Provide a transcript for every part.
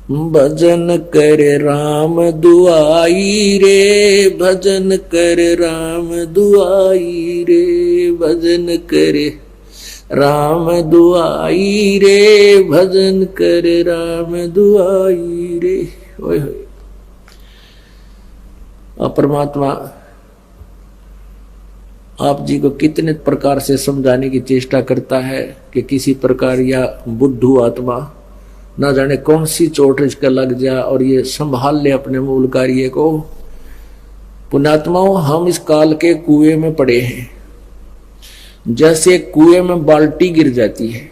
भजन कर राम दुआई रे, भजन कर राम दुआई रे, भजन करे राम दुआई रे, भजन कर राम दुआई रे। ओए होए। और परमात्मा आप जी को कितने प्रकार से समझाने की चेष्टा करता है कि किसी प्रकार या बुद्धू आत्मा ना जाने कौन सी चोट इसका लग जाए और ये संभाल ले अपने मूल कार्य को। पुण्यात्माओं, हम इस काल के कुएं में पड़े हैं। जैसे कुएं में बाल्टी गिर जाती है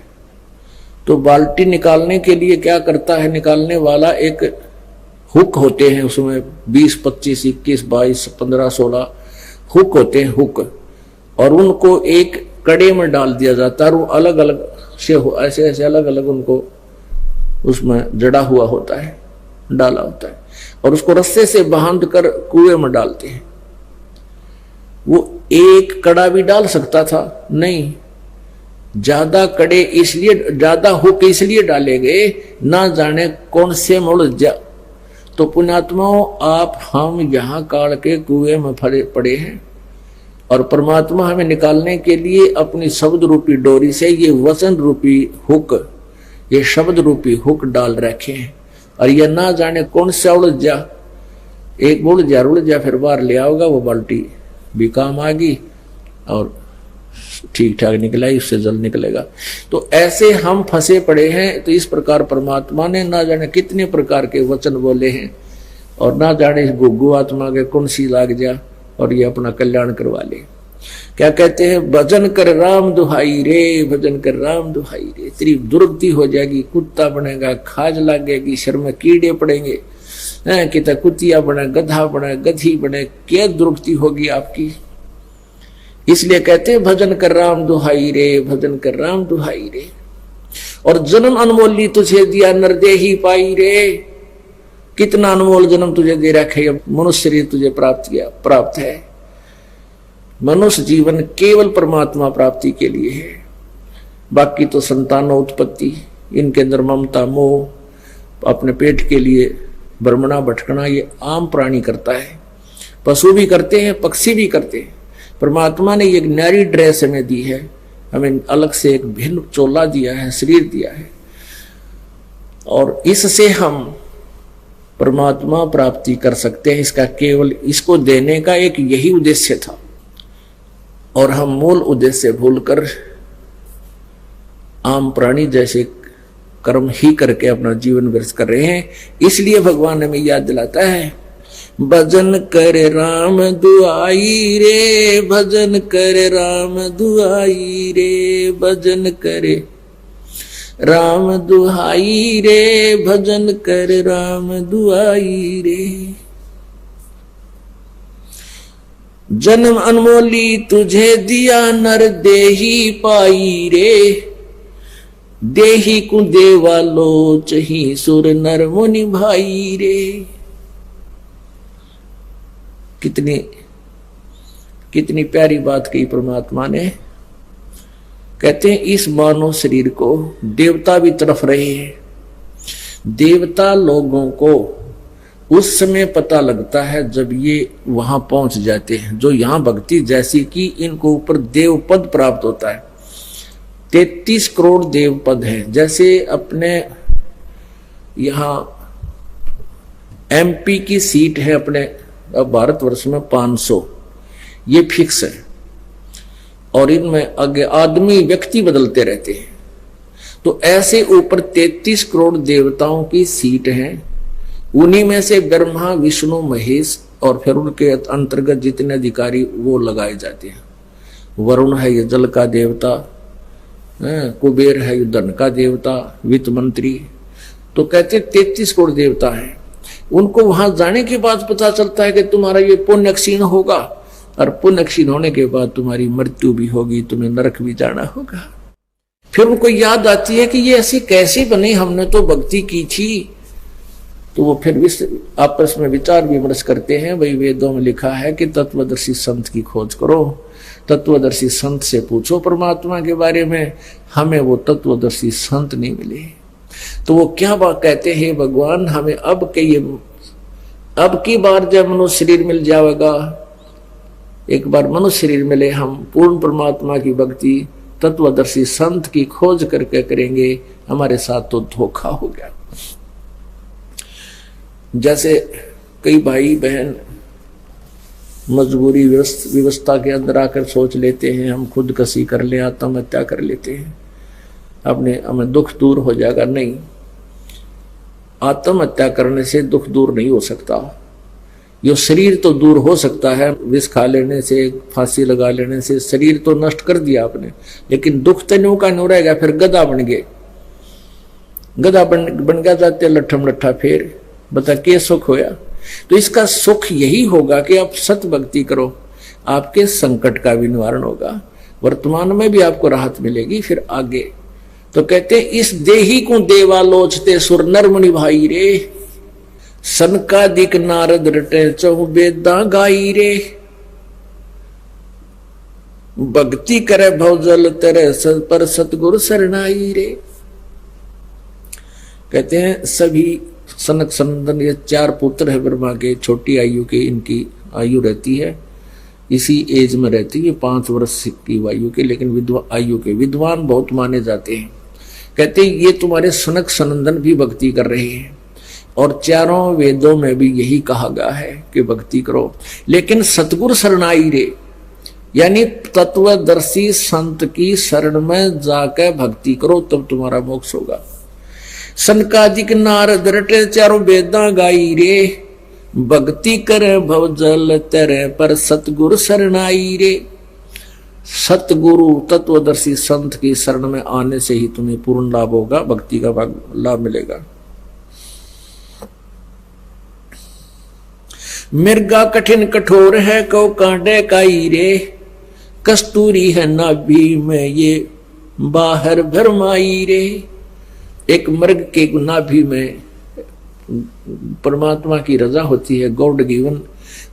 तो बाल्टी निकालने के लिए क्या करता है निकालने वाला, एक हुक होते हैं उसमें 20, 25, 21, 22, 15, 16 हुक होते हैं, हुक, और उनको एक कड़े में डाल दिया जाता है और वो अलग अलग से ऐसे ऐसे अलग अलग उनको उसमें जड़ा हुआ होता है, डाला होता है, और उसको रस्से से बांध कर कुएं में डालते हैं। वो एक कड़ा भी डाल सकता था, नहीं, ज्यादा कड़े इसलिए, ज्यादा हुक इसलिए डाले गए ना जाने कौन से में उलझ जा। तो पुण्यात्माओं, आप हम यहाँ काल के कुएं में पड़े हैं और परमात्मा हमें निकालने के लिए अपनी शब्द रूपी डोरी से ये वचन रूपी हुक, ये शब्द रूपी हुक डाल रखे हैं। और ये ना जाने कौन सा उलझ जा, एक उलझ जा फिर बाहर ले आओगा, वो बाल्टी भी काम आ गई और ठीक ठाक निकला, उससे जल निकलेगा। तो ऐसे हम फंसे पड़े हैं। तो इस प्रकार परमात्मा ने ना जाने कितने प्रकार के वचन बोले हैं और ना जाने इस गुग्गू आत्मा के कौन सी लाग जा और ये अपना कल्याण करवा ले। क्या कहते हैं, भजन कर राम दुहाई रे, भजन कर राम दुहाई रे। तेरी दुर्गति हो जाएगी, कुत्ता बनेगा, खाज लगेगी, शर में कीड़े पड़ेंगे, कितना कुतिया बने, गधा बने, गधी बने, क्या दुर्गति होगी आपकी। इसलिए कहते हैं भजन कर राम दुहाई रे, भजन कर राम दुहाई रे। और जन्म अनमोली तुझे दिया नरदेही पाई रे, कितना अनमोल जन्म तुझे दे रखे, मनुष्य शरीर तुझे प्राप्त है। मनुष्य जीवन केवल परमात्मा प्राप्ति के लिए है, बाकी तो संतानो उत्पत्ति, इनके अंदर ममता मोह, अपने पेट के लिए भ्रमणा भटकना, ये आम प्राणी करता है, पशु भी करते हैं, पक्षी भी करते हैं। परमात्मा ने एक नई ड्रेस हमें दी है, हमें अलग से एक भिन्न चोला दिया है, शरीर दिया है, और इससे हम परमात्मा प्राप्ति कर सकते हैं। इसका केवल इसको देने का एक यही उद्देश्य था और हम मूल उद्देश्य भूलकर आम प्राणी जैसे कर्म ही करके अपना जीवन व्यर्थ कर रहे हैं। इसलिए भगवान हमें याद दिलाता है, भजन कर राम दुआई रे, भजन कर राम दुआई रे, भजन करे राम दुहाई रे, भजन कर राम दुआई रे। जन्म अनमोली तुझे दिया नर देही पाई रे, देही को देवा लोच ही सुर नर मुनि भाई रे। कितनी प्यारी बात कही परमात्मा ने। कहते हैं इस मानव शरीर को देवता भी तरफ रहे हैं। देवता लोगों को उस समय पता लगता है जब ये वहां पहुंच जाते हैं, जो यहां भक्ति जैसी कि इनको ऊपर देव पद प्राप्त होता है। 33 करोड़ देव पद है। जैसे अपने यहां एमपी की सीट है अपने भारतवर्ष में 500, ये फिक्स है, और इनमें आगे आदमी व्यक्ति बदलते रहते हैं। तो ऐसे ऊपर 33 करोड़ देवताओं की सीट है। उन्हीं में से ब्रह्मा विष्णु महेश और फिर उनके अंतर्गत जितने अधिकारी वो लगाए जाते हैं। वरुण है ये जल का देवता, कुबेर है ये धन का देवता, वित्त मंत्री। तो कहते 33 करोड़ देवता हैं। उनको वहां जाने के बाद पता चलता है कि तुम्हारा ये पुण्य क्षीण होगा, और पुण्य क्षीण होने के बाद तुम्हारी मृत्यु भी होगी, तुम्हें नरक भी जाना होगा। फिर उनको याद आती है कि ये ऐसी कैसे बने, हमने तो भक्ति की थी। तो वो फिर आपस में विचार विमर्श करते हैं। भाई वेदों में लिखा है कि तत्वदर्शी संत की खोज करो, तत्वदर्शी संत से पूछो परमात्मा के बारे में। हमें वो तत्वदर्शी संत नहीं मिले। तो वो क्या बात कहते हैं, भगवान हमें अब की बार जब मनुष्य शरीर मिल जाएगा, एक बार मनुष्य शरीर मिले, हम पूर्ण परमात्मा की भक्ति तत्वदर्शी संत की खोज करके करेंगे, हमारे साथ तो धोखा हो गया। जैसे कई भाई बहन मजबूरी व्यवस्था के अंदर आकर सोच लेते हैं हम खुदकशी कर ले, आत्महत्या कर लेते हैं, अपने हमें दुख दूर हो जाएगा। नहीं, आत्महत्या करने से दुख दूर नहीं हो सकता। यो शरीर तो दूर हो सकता है, विष खा लेने से, फांसी लगा लेने से शरीर तो नष्ट कर दिया आपने, लेकिन दुख तो न्यू का न्यू रहेगा। फिर गधा बन गए, गधा बन गया जाते लट्ठम लट्ठा, फिर बता के सुख होया। तो इसका सुख यही होगा कि आप सत भक्ति करो, आपके संकट का भी निवारण होगा, वर्तमान में भी आपको राहत मिलेगी, फिर आगे। तो कहते इस देही को देवा लोचते सुर नर मुनि भाई रे, सनकादिक नारद रटे चहु वेदा गाई रे, भक्ति करे भवजल तेरे पर सतगुरु शरणाई रे। कहते हैं सभी सनक सनंदन, ये 4 पुत्र है ब्रह्मा के, छोटी आयु के, इनकी आयु रहती है इसी एज में रहती है 5 वर्ष की आयु के, लेकिन आयु के विद्वान बहुत माने जाते हैं। कहते हैं ये तुम्हारे सनक सनंदन भी भक्ति कर रहे हैं, और 4 वेदों में भी यही कहा गया है कि भक्ति करो, लेकिन सतगुरु शरणाई रे, यानी तत्वदर्शी संत की शरण में जाकर भक्ति करो, तब तुम्हारा मोक्ष होगा। सनकादिक नारद रटे 4 वेदा गाई रे, भक्ति करे भवजल तेरे पर सतगुरु शरणाई रे। सतगुरु तत्वदर्शी संत की शरण में आने से ही तुम्हें पूर्ण लाभ होगा, भक्ति का लाभ मिलेगा। मिर्गा कठिन कठोर है कौ कांटे काई रे, कस्तूरी है नाभि में ये बाहर भरमाई रे। एक मृग के नाभि में परमात्मा की रजा होती है, गॉड गिवन,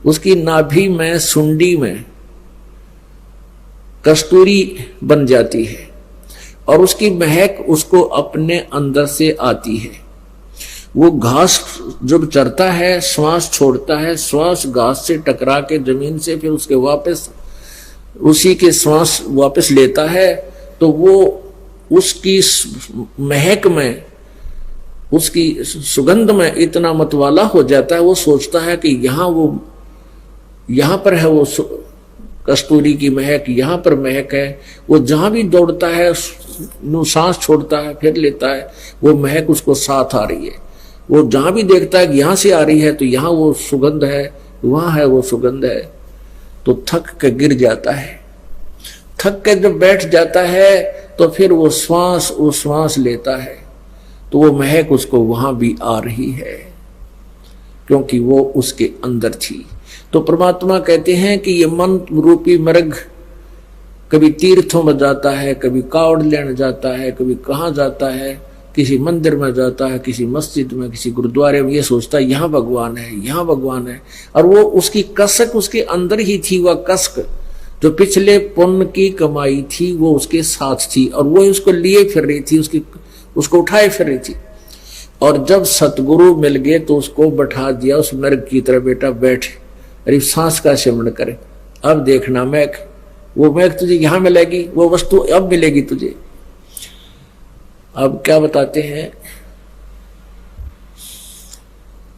उसकी नाभि में सुंडी में कस्तूरी बन जाती है, और उसकी महक उसको अपने अंदर से आती है। वो घास जब चरता है, श्वास छोड़ता है, श्वास घास से टकरा के जमीन से फिर उसके वापस उसी के श्वास वापस लेता है, तो वो उसकी महक में, उसकी सुगंध में इतना मतवाला हो जाता है, वो सोचता है कि यहाँ पर है वो कस्तूरी की महक, यहाँ पर महक है। वो जहां भी दौड़ता है, सांस छोड़ता है, फिर लेता है, वो महक उसको साथ आ रही है। वो जहां भी देखता है कि यहां से आ रही है, तो यहाँ वो सुगंध है, वहां है वो सुगंध है, तो थक के गिर जाता है। थक के जब बैठ जाता है, तो फिर वो श्वास लेता है, तो वो महक उसको वहां भी आ रही है, क्योंकि वो उसके अंदर थी। तो परमात्मा कहते हैं कि ये मन रूपी मृग कभी तीर्थों में जाता है, कभी कावड़ लेने जाता है, कभी कहाँ जाता है, किसी मंदिर में जाता है, किसी मस्जिद में, किसी गुरुद्वारे में, ये सोचता है यहाँ भगवान है, यहाँ भगवान है, और वो उसकी कसक उसके अंदर ही थी। वह कसक जो पिछले पुण्य की कमाई थी वो उसके साथ थी, और वो उसको लिए फिर रही थी, उसको उठाए फिर रही थी। और जब सतगुरु मिल गए तो उसको बैठा दिया उस मृग की तरह, बेटा बैठ, अरे सांस का सिमरण करे, अब देखना वो महक तुझे यहां मिलेगी, वो वस्तु अब मिलेगी तुझे। अब क्या बताते हैं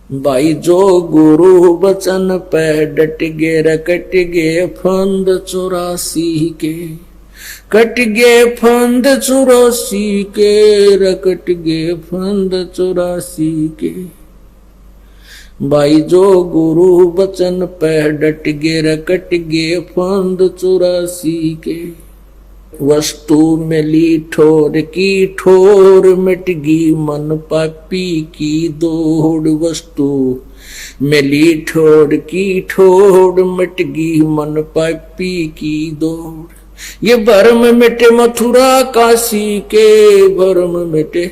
भाई, जो गुरु बचन पे डट गे रकट गे फंद 84 के, कट गे फंद 84 के, रकट गे फंद 84 के। भाई जो गुरु बचन पे डट गे रकट गे फंद 84 के, वस्तु मिली ठोर की ठोर, मिटगी मन पापी की दौड़। वस्तु मिली ठोर की ठोर, मिटगी मन पापी की दौड़। ये भरम मिटे मथुरा काशी के, भरम मिटे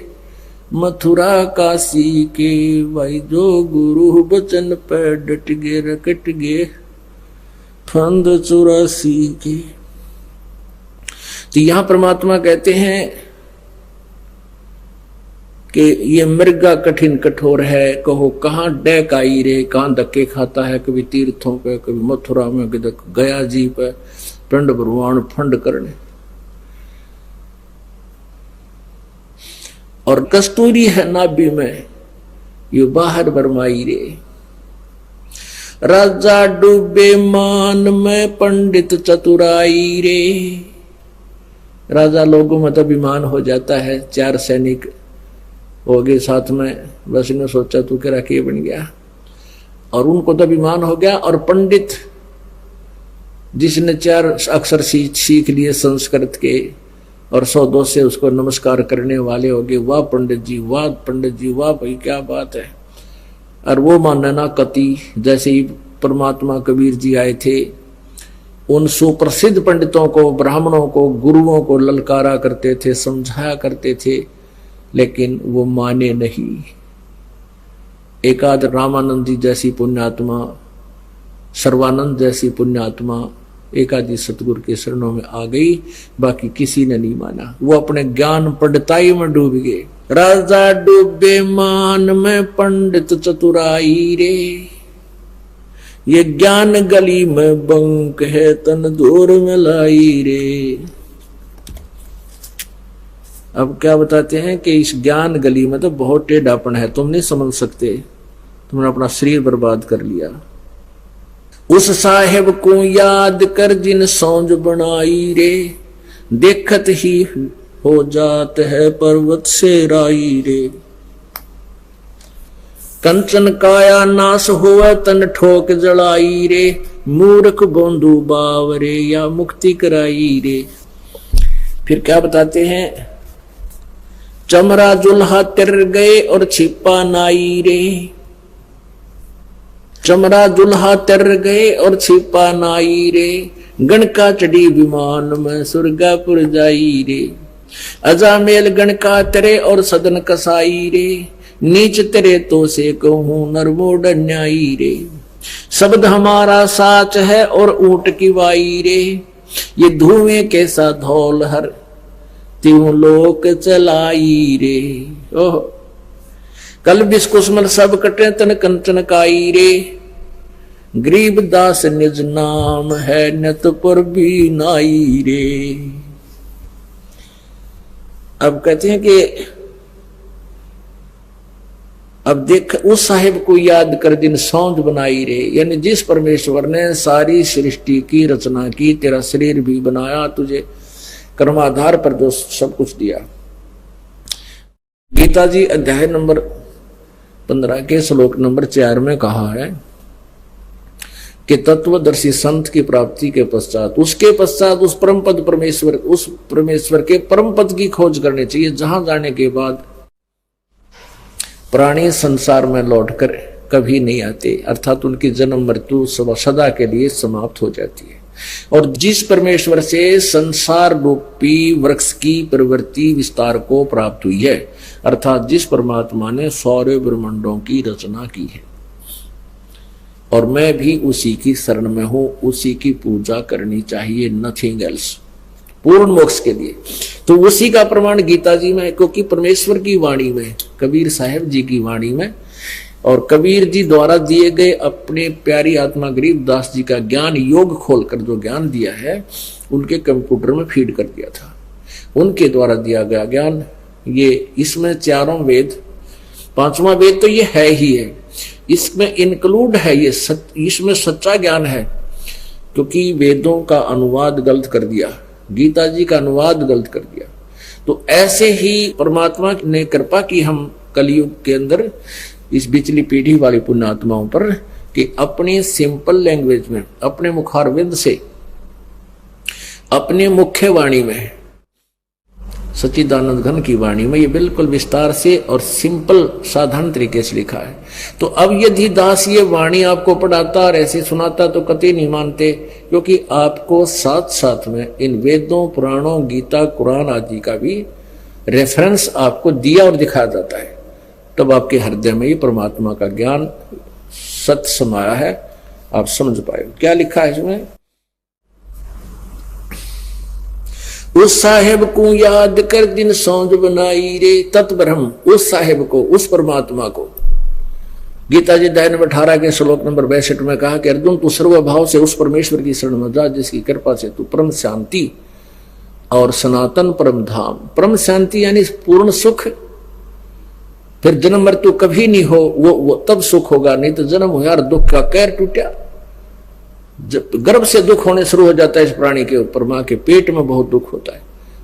मथुरा काशी के। भाई जो गुरु बचन पे डट गे रकट गे फंद 84 के। तो यहां परमात्मा कहते हैं कि ये मृगा कठिन कठोर है, कहो कहाँ डैक आई रे, कहाँ धक्के खाता है, कभी तीर्थों पे, कभी मथुरा में, कभी गया जी पे, पिंड भगवान फंड करने। और कस्तूरी है नाभि में, ये बाहर बरमाई रे। राजा डूबे मान में, पंडित चतुराई रे। राजा लोगों में तो अभिमान हो जाता है, 4 सैनिक हो गए साथ में, बस ने सोचा तू क्या राखी बन गया, और उनको तो अभिमान हो गया। और पंडित जिसने 4 अक्षर सीख लिए संस्कृत के और 100-2 से उसको नमस्कार करने वाले हो गए, वाह पंडित जी, वाह पंडित जी, वाह भाई क्या बात है। और वो मानना कति, जैसे ही परमात्मा कबीर जी आए थे, उन सुप्रसिद्ध पंडितों को, ब्राह्मणों को, गुरुओं को ललकारा करते थे, समझाया करते थे, लेकिन वो माने नहीं। एकाद रामानंद जी जैसी पुण्यात्मा, सर्वानंद जैसी पुण्यात्मा एकादी सतगुरु के शरणों में आ गई, बाकी किसी ने नहीं माना। वो अपने ज्ञान पंडिताई में डूब गए। राजा डूबे मान में, पंडित चतुराई रे। ये ज्ञान गली में बंक है, तन दूर में लाई रे। अब क्या बताते हैं कि इस ज्ञान गली में तो बहुत टेढ़ापन है, तुम नहीं समझ सकते, तुमने अपना शरीर बर्बाद कर लिया। उस साहेब को याद कर जिन सौंज बनाई रे, देखत ही हो जात है पर्वत से राई रे। कंचन काया नाश हुआ, तन ठोक जड़ाई रे। मूर्ख बोंदू बावरे, या मुक्ति कराई रे। फिर क्या बताते हैं, चमरा जुल्हा तिर गए और छिपा नाई रे। चमरा जुल्हा तिर गए और छिपा नाई रे। गणका चढ़ी विमान में, सुरगापुर जाई रे। अजामेल गणका तेरे और सदन कसाई रे। नीच तेरे तो से कहूं नरमोड न्यायी रे। शब्द हमारा साच है और ऊंट की वाई रे। ये धुएं कैसा धौल हर, त्यों लोक चलाई रे। ओह कल बिस्कुस्मल सब कटे, तन कंचन काई रे। गरीब दास निज नाम है, नत पर भी नाई रे। अब कहते हैं कि अब देख उस साहिब को याद कर दिन सौंज बनाई रे, यानी जिस परमेश्वर ने सारी सृष्टि की रचना की, तेरा शरीर भी बनाया, तुझे कर्माधार पर जो सब कुछ दिया। गीता जी अध्याय नंबर 15 के श्लोक नंबर 4 में कहा है कि तत्वदर्शी संत की प्राप्ति के पश्चात, उसके पश्चात उस परम पद परमेश्वर, उस परमेश्वर के परम पद की खोज करनी चाहिए, जहां जाने के बाद प्राणी संसार में लौटकर कभी नहीं आते, अर्थात उनकी जन्म मृत्यु सदा के लिए समाप्त हो जाती है। और जिस परमेश्वर से संसार रूपी वृक्ष की प्रवृत्ति विस्तार को प्राप्त हुई है, अर्थात जिस परमात्मा ने सारे ब्रह्मांडों की रचना की है, और मैं भी उसी की शरण में हूं, उसी की पूजा करनी चाहिए, नथिंग एल्स, पूर्ण मोक्ष के लिए। तो उसी का प्रमाण गीता जी में, क्योंकि परमेश्वर की वाणी में, कबीर साहब जी की वाणी में, और कबीर जी द्वारा दिए गए अपने प्यारी आत्मा गरीबदास जी का ज्ञान योग खोलकर जो ज्ञान दिया है, उनके कंप्यूटर में फीड कर दिया था। उनके द्वारा दिया गया ज्ञान, ये इसमें 4 वेद, 5वां वेद तो ये है ही है, इसमें इंक्लूड है, ये इसमें सच्चा ज्ञान है। क्योंकि वेदों का अनुवाद गलत कर दिया, गीता जी का अनुवाद गलत कर दिया, तो ऐसे ही परमात्मा ने कृपा की हम कलयुग के अंदर इस बिचली पीढ़ी वाली पुण्यात्माओं पर, कि अपनी सिंपल लैंग्वेज में, अपने मुखारविंद से, अपने मुख्य वाणी में, सच्चिदानंद घन की वाणी में, ये बिल्कुल विस्तार से और सिंपल साधारण तरीके से लिखा है। तो अब यदि दास ये वाणी आपको पढ़ाता और ऐसे सुनाता तो कतई नहीं मानते, क्योंकि आपको साथ साथ में इन वेदों, पुराणों, गीता, कुरान आदि का भी रेफरेंस आपको दिया और दिखाया जाता है। तब आपके हृदय में ये परमात्मा का ज्ञान सत्य समाया है, आप समझ पाए। क्या लिखा है इसमें, उस साहेब को याद कर दिन सौंज बनाई रे, तत्ब्रह्म, उस साहेब को, उस परमात्मा को। गीता जी अध्याय नंबर 18 के श्लोक नंबर 62 में कहा कि अर्जुन तू सर्वभाव से उस परमेश्वर की शरण में जा जिसकी कृपा से तू परम शांति और सनातन परम धाम, परम शांति यानी पूर्ण सुख, फिर जन्म मृत्यु कभी नहीं हो, वो तब सुख होगा, नहीं तो जन्म हो यार दुख का कैर टूटा। जब गर्भ से दुख होने शुरू हो जाता है इस प्राणी के ऊपर, मां के पेट में बहुत दुख होता है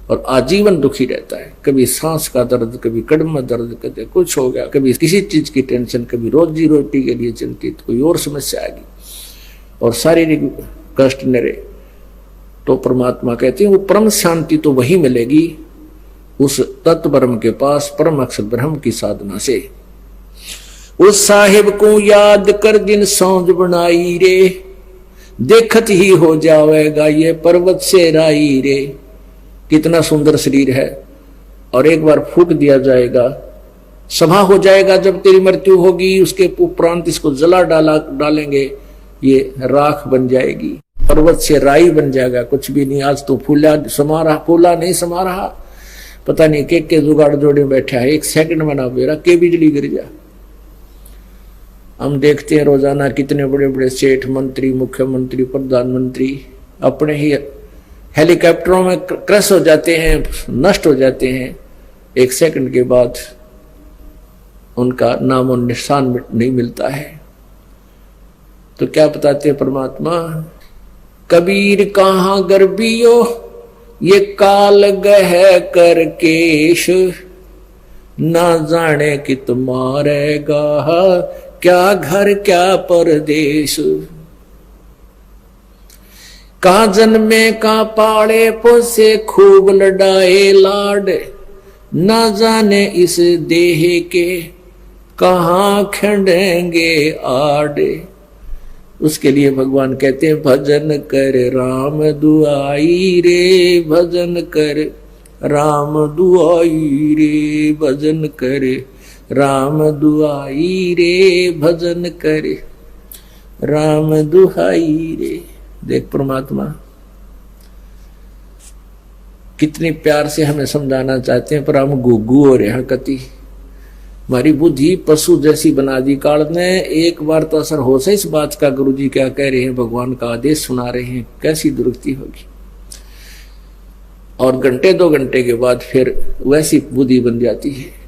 और आजीवन दुखी रहता है। कभी सांस का दर्द, कभी कड़म में दर्द, कभी कुछ हो गया, कभी किसी चीज की टेंशन, कभी रोजी रोटी के लिए चिंतित, कोई और समस्या आ गई और शारीरिक कष्ट निरे। तो परमात्मा कहते हैं वो परम शांति तो वही मिलेगी उस तत्व ब्रह्म के पास, परम अक्षर ब्रह्म की साधना से। उस साहिब को याद कर दिन सौंज बनाई रे, देखत ही हो जाएगा ये पर्वत से राई रे। कितना सुंदर शरीर है और एक बार फूक दिया जाएगा, सभा हो जाएगा जब तेरी मृत्यु होगी, उसके उपरांत इसको जला डालेंगे, ये राख बन जाएगी, पर्वत से राई बन जाएगा। कुछ भी नहीं, आज तो फूला समा रहा, फूला नहीं समा रहा, पता नहीं के जुगाड़ जोड़े बैठा है, एक सेकंड में ना बेरा के बिजली गिर जा। हम देखते हैं रोजाना कितने बड़े बड़े सेठ, मंत्री, मुख्यमंत्री, प्रधानमंत्री अपने ही हेलीकॉप्टरों में क्रश हो जाते हैं, नष्ट हो जाते हैं, एक सेकंड के बाद उनका नाम और निशान नहीं मिलता है। तो क्या बताते हैं परमात्मा, कबीर कहाँ गर्बियो ये काल गह कर केश, ना जाने कि तुम्हारेगा क्या घर क्या परदेश। का जन्मे का पाड़े पोसे खूब लड़ाए लाड, ना जाने इस देह के कहाँ खंडेंगे आड़े। उसके लिए भगवान कहते हैं भजन कर राम दुआई रे, भजन कर राम दुआई रे, भजन करे राम दुआई रे, भजन करे राम दुहाई रे। देख परमात्मा कितने प्यार से हमें समझाना चाहते हैं, पर हम गुगु हो रहे कति, हमारी बुद्धि पशु जैसी बना दी काल ने। एक बार तो असर हो से इस बात का, गुरु जी क्या कह रहे हैं, भगवान का आदेश सुना रहे हैं, कैसी दुरुक्ति होगी। और घंटे 2 घंटे के बाद फिर वैसी बुद्धि बन जाती है।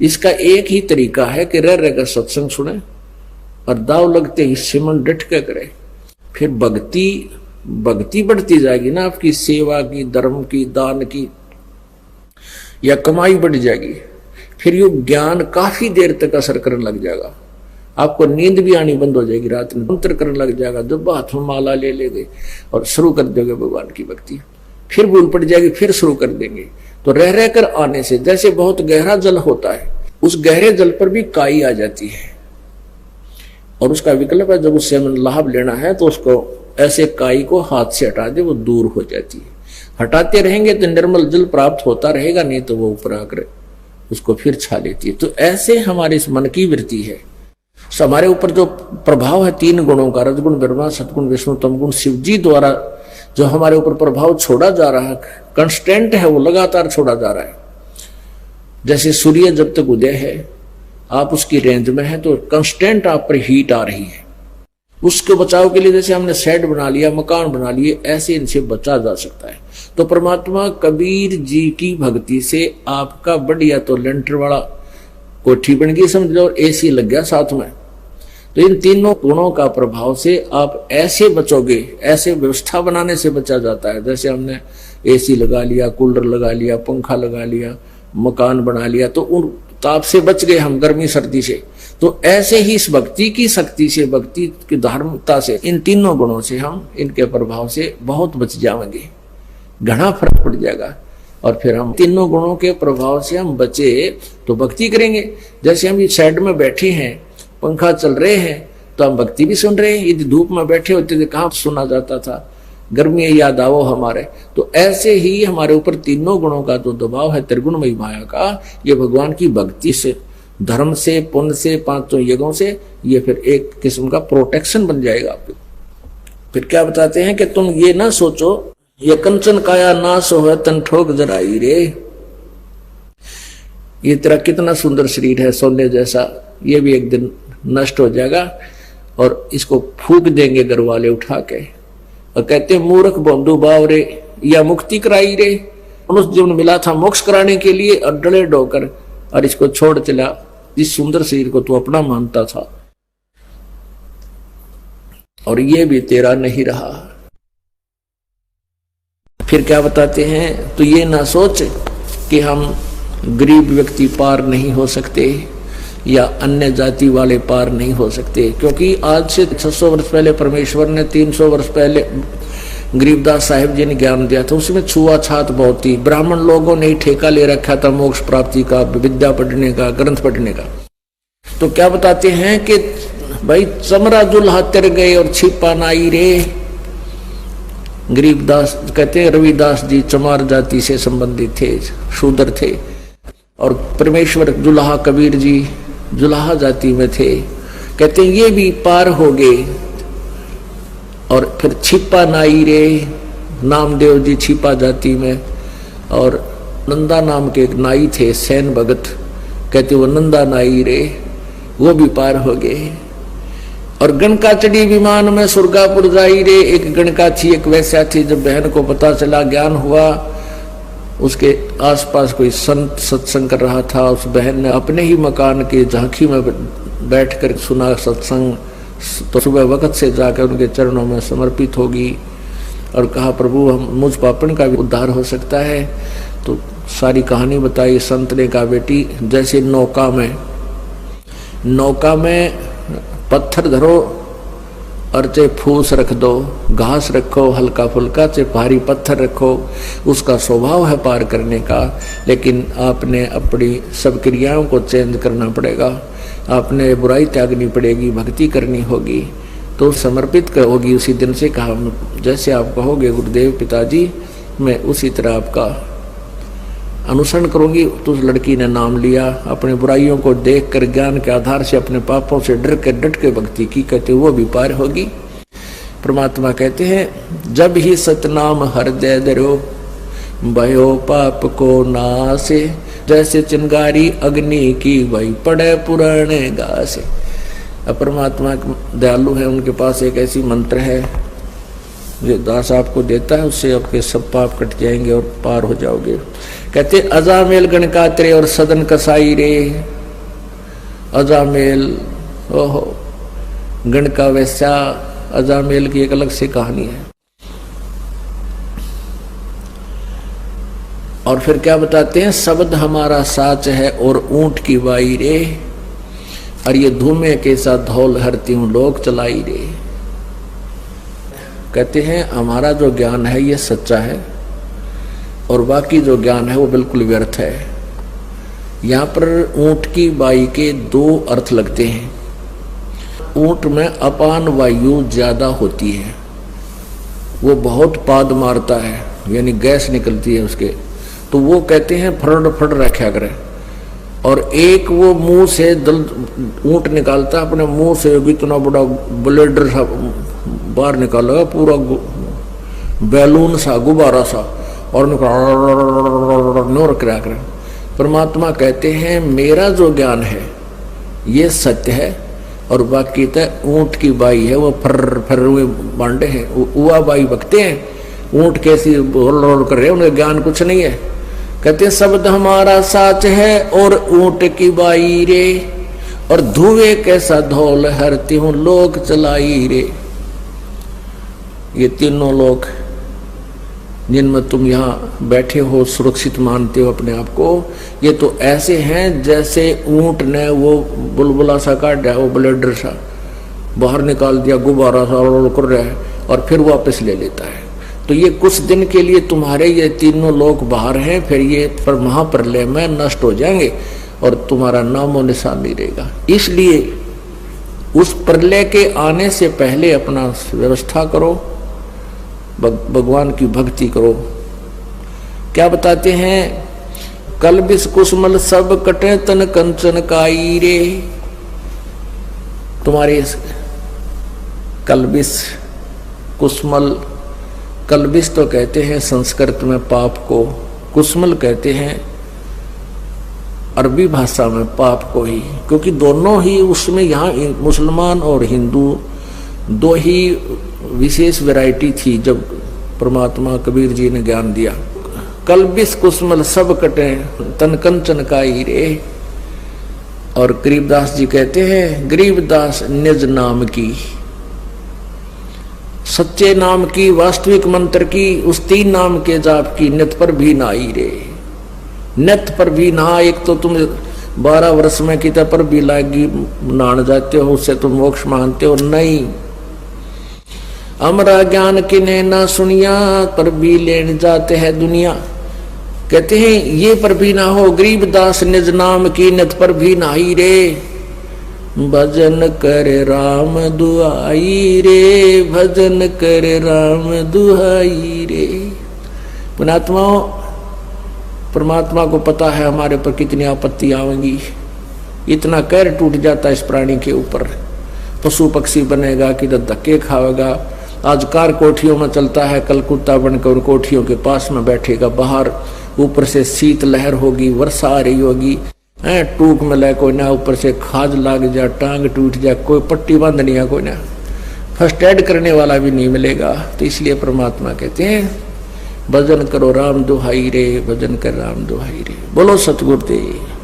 इसका एक ही तरीका है कि रह कर सत्संग सुने और दाव लगते ही सिमन डट के करे, फिर भक्ति बढ़ती जाएगी ना, आपकी सेवा की, धर्म की, दान की या कमाई बढ़ जाएगी। फिर ये ज्ञान काफी देर तक असर करने लग जाएगा, आपको नींद भी आनी बंद हो जाएगी, रात में मंत्र करने लग जाएगा, जब हाथ में माला ले लेंगे और शुरू कर दोगे भगवान की भक्ति, फिर भूल पड़ जाएगी, फिर शुरू कर देंगे। तो रह कर आने से, जैसे बहुत गहरा जल होता है, उस गहरे जल पर भी काई आ जाती है और उसका विकल्प है, जब उससे हमें लाभ लेना है तो उसको ऐसे काई को हाथ से हटा दे, वो दूर हो जाती है। हटाते रहेंगे तो निर्मल जल प्राप्त होता रहेगा, नहीं तो वो ऊपर आकर उसको फिर छा लेती है। तो ऐसे हमारे इस मन की वृत्ति है, हमारे ऊपर जो प्रभाव है 3 गुणों का, रजगुण, ब्रह्मा, सतगुण, विष्णु, तमगुण, शिव जी द्वारा जो हमारे ऊपर प्रभाव छोड़ा जा रहा है, कंस्टेंट है, वो लगातार छोड़ा जा रहा है। जैसे सूर्य जब तक उदय है, आप उसकी रेंज में है तो कंस्टेंट आप पर हीट आ रही है। उसके बचाव के लिए जैसे हमने शेड बना लिया, मकान बना लिए, ऐसे इनसे बचा जा सकता है। तो परमात्मा कबीर जी की भक्ति से आपका बढ़िया तो लेंटर वाला कोठी बन गई समझ लो, एसी लग गया साथ में। तो इन तीनों गुणों का प्रभाव से आप ऐसे बचोगे, ऐसे व्यवस्था बनाने से बचा जाता है। जैसे हमने एसी लगा लिया, कूलर लगा लिया, पंखा लगा लिया, मकान बना लिया, तो उन ताप से बच गए हम, गर्मी सर्दी से। तो ऐसे ही इस भक्ति की शक्ति से, भक्ति की धार्मिकता से, इन तीनों गुणों से हम, इनके प्रभाव से बहुत बच जाएंगे, घना फर्क पड़ जाएगा। और फिर हम तीनों गुणों के प्रभाव से हम बचे तो भक्ति करेंगे। जैसे हम इस साइड में बैठे हैं, पंखा चल रहे हैं, तो हम भक्ति भी सुन रहे हैं। यदि धूप में बैठे होते थे कहाँ सुना जाता था, गर्मी याद आओ हमारे। तो ऐसे ही हमारे ऊपर तीनों गुणों का जो दबाव है, त्रिगुणमयी माया का, ये भगवान की भक्ति से, धर्म से, पुण्य से, 5 यज्ञों से, ये फिर एक किस्म का प्रोटेक्शन बन जाएगा आपको। फिर क्या बताते हैं कि तुम ये ना सोचो ये कंचन काया नाश हो तन ठोक जराई रे। ये तेरा कितना सुंदर शरीर है सोने जैसा, ये भी एक दिन नष्ट हो जाएगा और इसको फूक देंगे घर वाले उठा के। और कहते मूर्ख बंधु भाव रे, या मुक्ति कराई रे, मनुष्य जीवन मिला था मोक्ष कराने के लिए और डले डोकर और इसको छोड़ चला, इस सुंदर शरीर को तू अपना मानता था और ये भी तेरा नहीं रहा। फिर क्या बताते हैं, तो ये ना सोच कि हम गरीब व्यक्ति पार नहीं हो सकते या अन्य जाति वाले पार नहीं हो सकते, क्योंकि आज से 600 वर्ष पहले परमेश्वर ने 300 वर्ष पहले गरीबदास साहिब जी ने ज्ञान दिया था, उसमें छुआछात बहुत थी। ब्राह्मण लोगों ने ही ठेका ले रखा था मोक्ष प्राप्ति का, विद्या पढ़ने का, ग्रंथ पढ़ने का। तो क्या बताते हैं कि भाई चमरा जुल्हा तर गए और छिपा नाई रे। गरीबदास कहते हैं रविदास जी चमार जाति से संबंधित थे, शूद्र थे, और परमेश्वर जुल्हा कबीर जी जुल्हा जाति में थे। कहते हैं ये भी पार हो गए। और फिर छिपा नाई रे, नामदेव जी छिपा जाति में, और नंदा नाम के एक नाई थे सैन भगत, कहते वो नंदा नाई रे, वो भी पार हो गए। और गणका चढ़ी विमान में सुरगापुर जाई रे। एक गणका थी, एक वैश्या थी। जब बहन को पता चला, ज्ञान हुआ, उसके आसपास कोई संत सत्संग कर रहा था, उस बहन ने अपने ही मकान के झांकी में बैठकर सुना सत्संग। तो सुबह वक्त से जाकर उनके चरणों में समर्पित होगी और कहा प्रभु हम मुझ पापन का भी उद्धार हो सकता है। तो सारी कहानी बताई संत ने। कहा बेटी जैसे नौका में पत्थर धरो और चाहे फूस रख दो, घास रखो हल्का फुल्का, चाहे भारी पत्थर रखो, उसका स्वभाव है पार करने का। लेकिन आपने अपनी सब क्रियाओं को चेंज करना पड़ेगा, आपने बुराई त्यागनी पड़ेगी, भक्ति करनी होगी, तो समर्पित होगी उसी दिन से। कहा जैसे आप कहोगे गुरुदेव पिताजी, मैं उसी तरह आपका अनुसरण करूंगी। तो उस लड़की ने नाम लिया, अपने बुराइयों को देखकर ज्ञान के आधार से अपने पापों से डट के भक्ति की। कहते वो भी पार होगी। परमात्मा कहते हैं जब ही सतनाम हृदय धरो भयो पाप को नासे, जैसे चिंगारी अग्नि की वही पड़े पुराने घासे। परमात्मा दयालु है, उनके पास एक ऐसी मंत्र है जो दास आपको देता है, उससे आपके सब पाप कट जाएंगे और पार हो जाओगे। कहते अजामेल गणकात्रे और सदन कसाई रे। अजामेल ओहो गणका वैश्या, अजामेल की एक अलग से कहानी है। और फिर क्या बताते हैं, शब्द हमारा साच है और ऊंट की बाई रे, और ये धूमे के साथ धौल हरती हूं लोक चलाई रे। कहते हैं हमारा जो ज्ञान है ये सच्चा है और बाकी जो ज्ञान है वो बिल्कुल व्यर्थ है। यहाँ पर ऊंट की बाई के दो अर्थ लगते हैं। ऊंट में अपान वायु ज्यादा होती है, वो बहुत पाद मारता है, यानी गैस निकलती है उसके, तो वो कहते हैं फड़ रखा करे। और एक वो मुंह से ऊंट निकालता है, अपने मुंह से इतना बड़ा ब्लेडर सा बाहर निकालेगा, पूरा बैलून सा गुब्बारा सा, और नोर करा कर। परमात्मा कहते हैं मेरा जो ज्ञान है ये सत्य है और बाकी तो ऊंट की बाई है, वो फर हुए बांडे हैं, उआ बाई बकते हैं। ऊंट कैसी रोल कर रहे हैं, उन्हें ज्ञान कुछ नहीं है। कहते हैं शब्द हमारा साच है और ऊंट की बाई रे, और धुएं कैसा धौल हरती हूं लोक चलाई रे। ये तीनों लोक जिनमें तुम यहाँ बैठे हो सुरक्षित मानते हो अपने आप को, ये तो ऐसे हैं जैसे ऊंट ने वो बुलबुला सा काटा, वो ब्लेडर सा बाहर निकाल दिया, गुब्बारा सा रोल कर रहा है और फिर वापस ले लेता है। तो ये कुछ दिन के लिए तुम्हारे ये तीनों लोग बाहर हैं, फिर ये पर महाप्रलय में नष्ट हो जाएंगे और तुम्हारा नामो निशान नहीं रहेगा। इसलिए उस प्रलय के आने से पहले अपना व्यवस्था करो, भगवान की भक्ति करो। क्या बताते हैं, कल बिस कुसमल सब कटे तन कंचन काई रे। तुम्हारे कल बिस कुसमल कल्बिश तो कहते हैं संस्कृत में पाप को, कुस्मल कहते हैं अरबी भाषा में पाप को ही, क्योंकि दोनों ही उसमें यहाँ मुसलमान और हिंदू दो ही विशेष वैरायटी थी जब परमात्मा कबीर जी ने ज्ञान दिया। कल्बिश कुस्मल सब कटे तन कंचन का ही रे। और गरीबदास जी कहते हैं गरीबदास निज नाम की, सच्चे नाम की, वास्तविक मंत्र की, उस तीन नाम के जाप की नित पर भी ना आई रे। नित पर भी ना, एक तो तुम 12 वर्ष में कितने पर भी लागी नहान जाते हो, उससे तुम मोक्ष मानते हो नहीं। अमरा ज्ञान किने ना सुनिया पर भी लेन जाते हैं दुनिया। कहते हैं ये पर भी ना हो, गरीबदास निज नाम की नित पर भी ना आई रे। भजन करे राम दुहाई रे, भजन करे राम दुहाई रे। पुणात्माओं, परमात्मा को पता है हमारे पर कितनी आपत्ति आवेंगी। इतना कहर टूट जाता है इस प्राणी के ऊपर, पशु पक्षी बनेगा, किधर धक्के खाएगा। आज कार कोठियों में चलता है, कल कुत्ता बनकर उन कोठियों के पास में बैठेगा। बाहर ऊपर से शीत लहर होगी, वर्षा आ रही होगी, टूक में ले कोई ना, ऊपर से खाज लाग जाए, टांग टूट जाए, कोई पट्टी बांधनी है कोई ना, फर्स्ट एड करने वाला भी नहीं मिलेगा। तो इसलिए परमात्मा कहते हैं भजन करो राम दुहाई रे, भजन कर राम दुहाई रे। बोलो सतगुरुदेव।